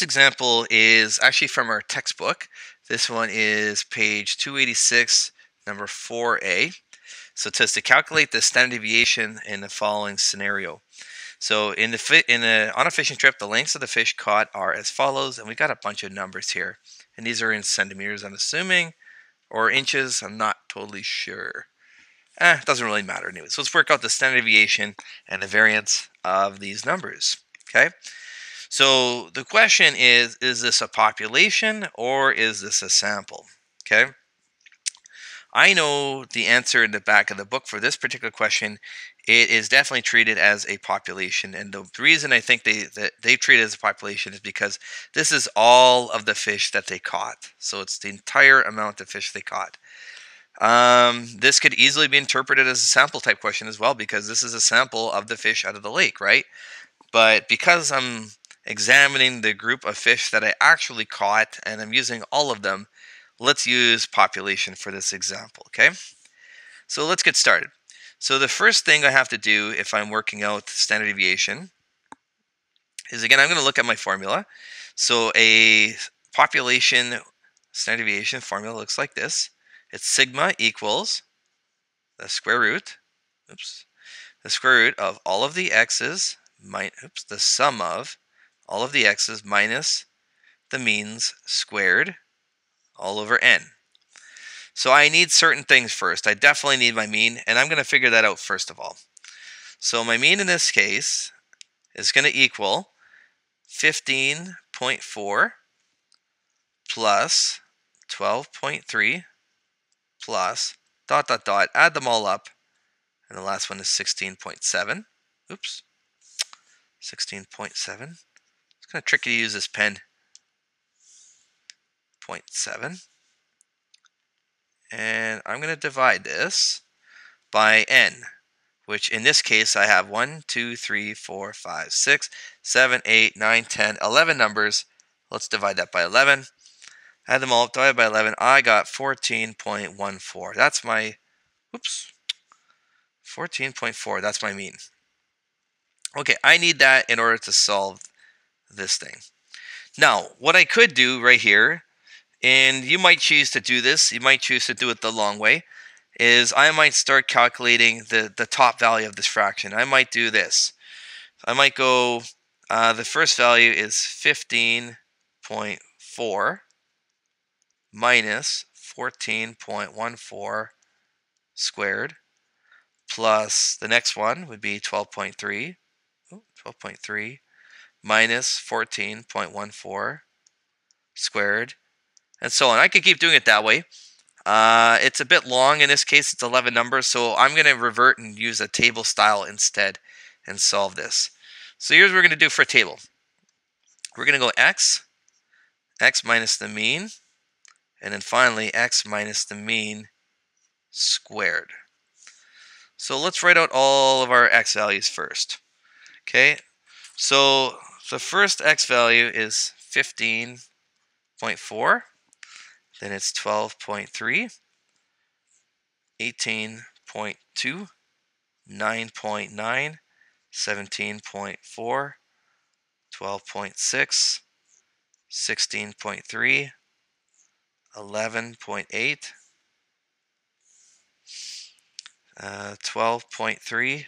example is actually from our textbook. This one is page 286, number 4A. So it says to calculate the standard deviation in the following scenario. So on a fishing trip, the lengths of the fish caught are as follows, and we got a bunch of numbers here. And these are in centimeters, I'm assuming, or inches, I'm not totally sure. It doesn't really matter anyway. So let's work out the standard deviation and the variance of these numbers, okay? So the question is this a population or is this a sample? Okay. I know the answer in the back of the book for this particular question. It is definitely treated as a population, and the reason I think they treat it as a population is because this is all of the fish that they caught. So it's the entire amount of fish they caught. This could easily be interpreted as a sample type question as well, because this is a sample of the fish out of the lake, right? But because I'm examining the group of fish that I actually caught and I'm using all of them, let's use population for this example, okay? So let's get started. So the first thing I have to do if I'm working out standard deviation is, again, I'm going to look at my formula. So a population standard deviation formula looks like this. It's sigma equals the square root, the square root of all of the x's, the sum of all of the x's minus the means squared all over n. So I need certain things first. I definitely need my mean, and I'm going to figure that out first of all. So my mean in this case is going to equal 15.4 plus 12.3 plus dot dot dot, add them all up, and the last one is 16.7. Oops. 16.7. It's kind of tricky to use this pen. 0.7. And I'm going to divide this by n, which in this case I have 1, 2, 3, 4, 5, 6, 7, 8, 9, 10, 11 numbers. Let's divide that by 11. Add them all up, divided by 11. I got 14.14. That's my, 14.4. That's my mean. Okay, I need that in order to solve this thing. Now, what I could do right here, and you might choose to do this, you might choose to do it the long way, is I might start calculating the top value of this fraction. I might do this. I might go, the first value is 15.4 minus 14.14 squared, plus the next one would be 12.3 minus 14.14 squared, and so on. I could keep doing it that way. It's a bit long in this case. It's 11 numbers, so I'm going to revert and use a table style instead and solve this. So here's what we're going to do for a table. We're going to go x minus the mean, and then finally x minus the mean squared. So let's write out all of our x values first. Okay, so the first x value is 15.4, then it's 12.3, 18.2, 9.9, 17.4, 12.6, 16.3, 11.8, 12.3,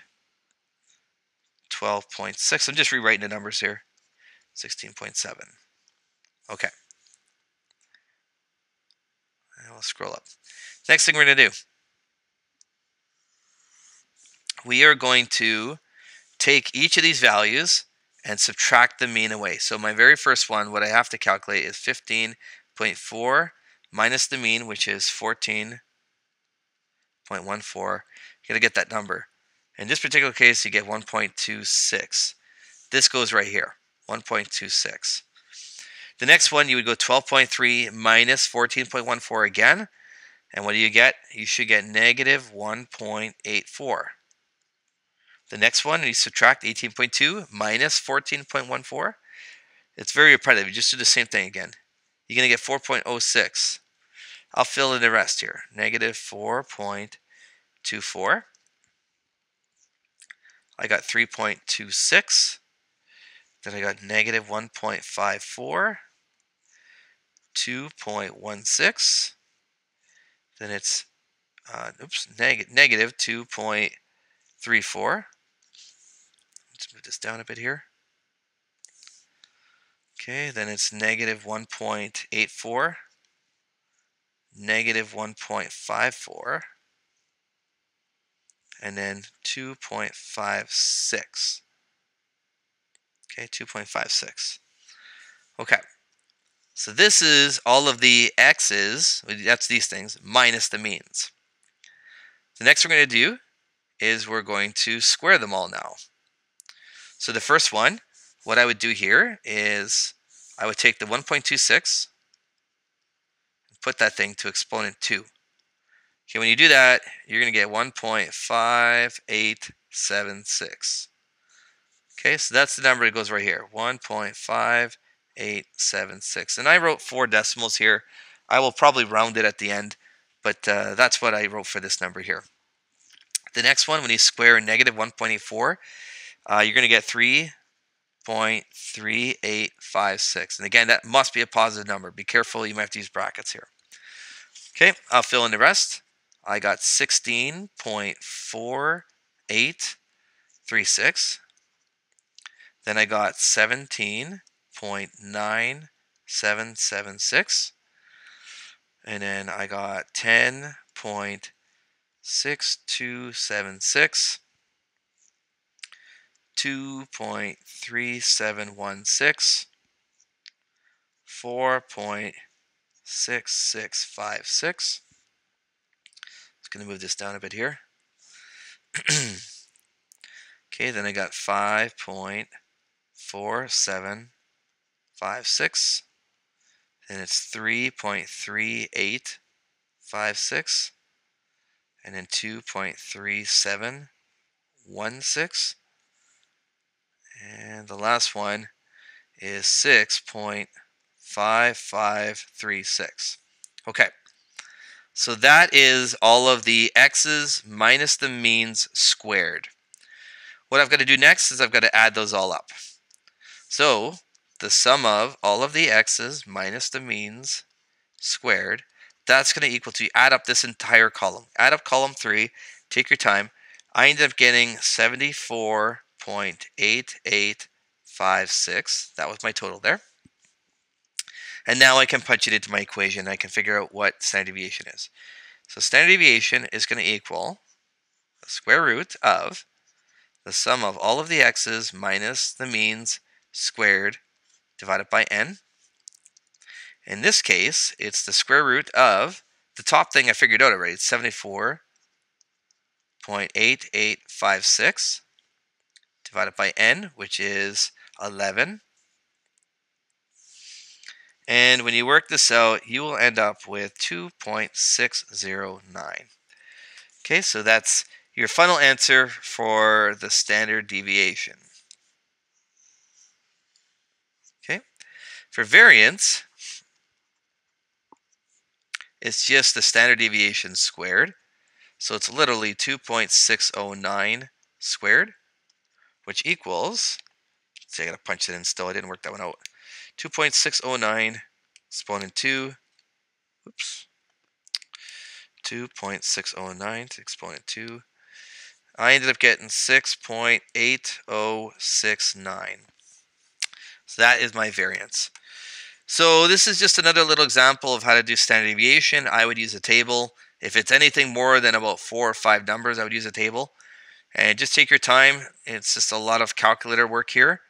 12.6. I'm just rewriting the numbers here. 16.7. Okay. And we'll scroll up. Next thing we're going to do, we are going to take each of these values and subtract the mean away. So my very first one, what I have to calculate is 15.4 minus the mean, which is 14.14. You're going to get that number. In this particular case, you get 1.26. This goes right here, 1.26. The next one, you would go 12.3 minus 14.14 again. And what do you get? You should get negative 1.84. The next one, you subtract 18.2 minus 14.14. It's very repetitive. You just do the same thing again. You're going to get 4.06. I'll fill in the rest here. Negative 4.24. I got 3.26. Then I got negative 1.54, 2.16. Then it's negative 2.34. Let's move this down a bit here. Okay, then it's negative 1.84, negative 1.54, and then 2.56. Okay, 2.56. Okay, so this is all of the x's, that's these things, minus the means. The next we're going to do is we're going to square them all now. So the first one, what I would do here is I would take the 1.26 and put that thing to exponent 2. Okay, when you do that, you're going to get 1.5876. Okay, so that's the number that goes right here, 1.5876. And I wrote 4 decimals here. I will probably round it at the end, but that's what I wrote for this number here. The next one, when you square negative 1.84, you're going to get 3.3856. And again, that must be a positive number. Be careful, you might have to use brackets here. Okay, I'll fill in the rest. I got 16.4836. Then I got 17.9776. And then I got 10.6276. 2.3716. 4.6656. Just going to move this down a bit here. Okay, then I got 5.4756. Then it's 3.3856. And then 2.3716. And the last one is 6.5536. Okay, so that is all of the x's minus the means squared. What I've got to do next is I've got to add those all up. So the sum of all of the x's minus the means squared, that's going to equal to, add up this entire column. Add up column 3, take your time. I ended up getting 74.8856. That was my total there. And now I can punch it into my equation. I can figure out what standard deviation is. So standard deviation is going to equal the square root of the sum of all of the x's minus the means squared divided by n. In this case, it's the square root of the top thing I figured out already. It's 74.8856 divided by n, which is 11. And when you work this out, you will end up with 2.609. Okay, so that's your final answer for the standard deviation. Okay, for variance, it's just the standard deviation squared. So it's literally 2.609 squared, which equals, see, I gotta punch it in still, I didn't work that one out. 2.609 exponent 2, oops, 2.609 to exponent 2. I ended up getting 6.8069. So that is my variance. So this is just another little example of how to do standard deviation. I would use a table. If it's anything more than about 4 or 5 numbers, I would use a table. And just take your time. It's just a lot of calculator work here.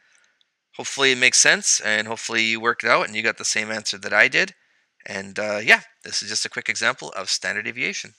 Hopefully it makes sense, and hopefully you worked it out and you got the same answer that I did. And yeah, this is just a quick example of standard deviation.